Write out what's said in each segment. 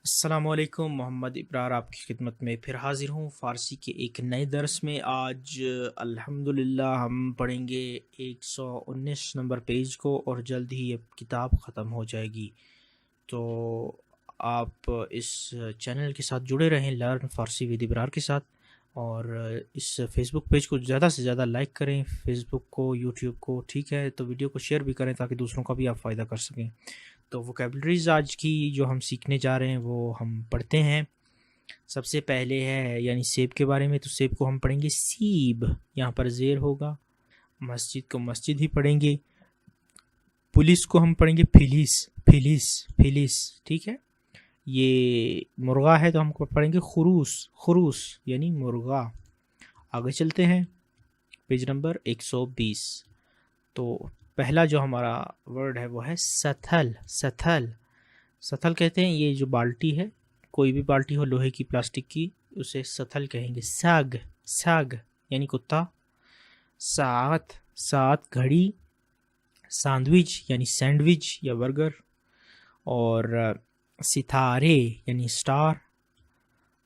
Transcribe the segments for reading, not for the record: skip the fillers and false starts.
السلام علیکم، محمد ابرار آپ کی خدمت میں پھر حاضر ہوں فارسی کے ایک نئے درس میں۔ آج الحمدللہ ہم پڑھیں گے 119 نمبر پیج کو، اور جلد ہی یہ کتاب ختم ہو جائے گی۔ تو آپ اس چینل کے ساتھ جڑے رہیں، لرن فارسی ود ابرار کے ساتھ، اور اس فیس بک پیج کو زیادہ سے زیادہ لائک کریں، فیس بک کو، یوٹیوب کو، ٹھیک ہے؟ تو ویڈیو کو شیئر بھی کریں تاکہ دوسروں کا بھی آپ فائدہ کر سکیں۔ تو ووکیبلریز آج کی جو ہم سیکھنے جا رہے ہیں وہ ہم پڑھتے ہیں۔ سب سے پہلے ہے یعنی سیب کے بارے میں، تو سیب کو ہم پڑھیں گے سیب، یہاں پر زیر ہوگا۔ مسجد کو مسجد ہی پڑھیں گے۔ پولیس کو ہم پڑھیں گے پھلیس، پھلیس، پھلیس، ٹھیک ہے؟ یہ مرغا ہے تو ہم کو پڑھیں گے خروس، خروس یعنی مرغا۔ آگے چلتے ہیں، پیج نمبر 120۔ تو پہلا جو ہمارا ورڈ ہے وہ ہے ستھل، ستھل، ستھل کہتے ہیں یہ جو بالٹی ہے، کوئی بھی بالٹی ہو، لوہے کی، پلاسٹک کی، اسے ستھل کہیں گے۔ ساگ، ساگ یعنی کتا۔ ساعت، ساعت گھڑی۔ سینڈوچ یعنی سینڈوچ یا برگر۔ اور ستارے یعنی سٹار۔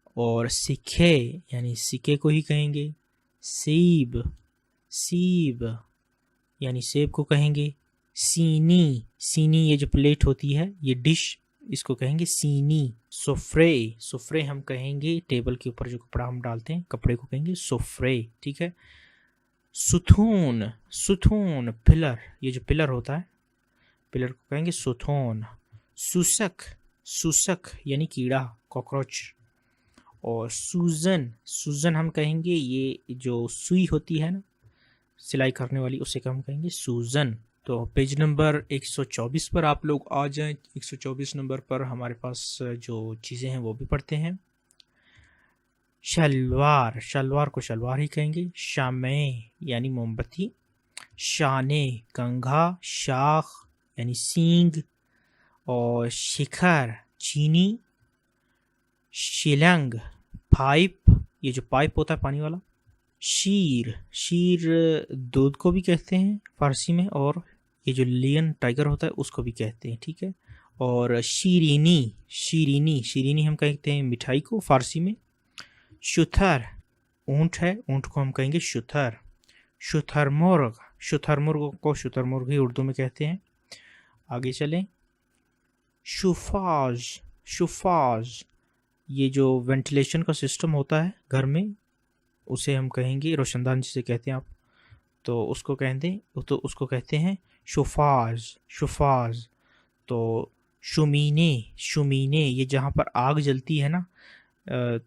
اور سکے یعنی سکے کو ہی کہیں گے۔ سیب، سیب یعنی سیب کو کہیں گے۔ سینی، سینی یہ جو پلیٹ ہوتی ہے، یہ ڈش، اس کو کہیں گے سینی۔ سفرے، سفرے ہم کہیں گے ٹیبل کے اوپر جو کپڑا ہم ڈالتے ہیں، کپڑے کو کہیں گے سفرے، ٹھیک ہے؟ ستون، ستون پلر، یہ جو پلر ہوتا ہے، پلر کو کہیں گے ستون۔ سوسک، سوسک یعنی کیڑا، کاکروچ۔ اور سوزن، سوزن ہم کہیں گے یہ جو سوئی ہوتی ہے نا سلائی کرنے والی، اسے ہم کہیں گے سوزن۔ تو پیج نمبر 124 پر آپ لوگ آ جائیں۔ 124 نمبر پر ہمارے پاس جو چیزیں ہیں وہ بھی پڑھتے ہیں۔ شلوار، شلوار کو شلوار ہی کہیں گے۔ شمع یعنی موم بتی۔ شانے، کنگھا۔ شاخ یعنی سینگ۔ اور شکھر، چینی۔ شلنگ، پائپ، یہ جو پائپ ہوتا ہے پانی والا۔ شیر، شیر دودھ کو بھی کہتے ہیں فارسی میں، اور یہ جو لین ٹائگر ہوتا ہے اس کو بھی کہتے ہیں، ٹھیک ہے؟ اور شیرینی، شیرینی، شیرینی ہم کہتے ہیں مٹھائی کو فارسی میں۔ شتھر، اونٹ ہے، اونٹ کو ہم کہیں گے شتھر۔ شتھر مرغ، شتھر مرغ کو شتھر مرغ ہی اردو میں کہتے ہیں۔ آگے چلیں۔ شفاج، شفاج یہ جو وینٹیلیشن کا سسٹم ہوتا ہے گھر میں، اسے ہم کہیں گے روشن دان جسے کہتے ہیں آپ، تو اس کو کہتے ہیں شفاج، شفاج۔ تو شمینے، شمینے یہ جہاں پر آگ جلتی ہے نا،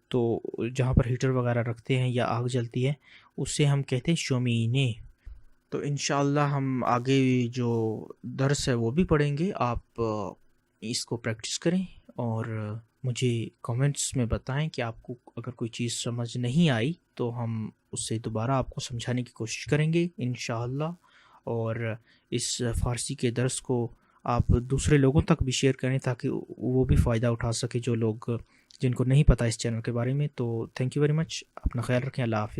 تو جہاں پر ہیٹر وغیرہ رکھتے ہیں یا آگ جلتی ہے، اسے ہم کہتے ہیں شمینے۔ تو انشاءاللہ ہم آگے جو درس ہے وہ بھی پڑھیں گے۔ آپ اس کو پریکٹس کریں اور مجھے کامنٹس میں بتائیں کہ آپ کو اگر کوئی چیز سمجھ نہیں آئی تو ہم اس سے دوبارہ آپ کو سمجھانے کی کوشش کریں گے انشاءاللہ۔ اور اس فارسی کے درس کو آپ دوسرے لوگوں تک بھی شیئر کریں تاکہ وہ بھی فائدہ اٹھا سکے، جو لوگ جن کو نہیں پتہ اس چینل کے بارے میں۔ تو تھینک یو ویری مچ، اپنا خیال رکھیں، اللہ حافظ۔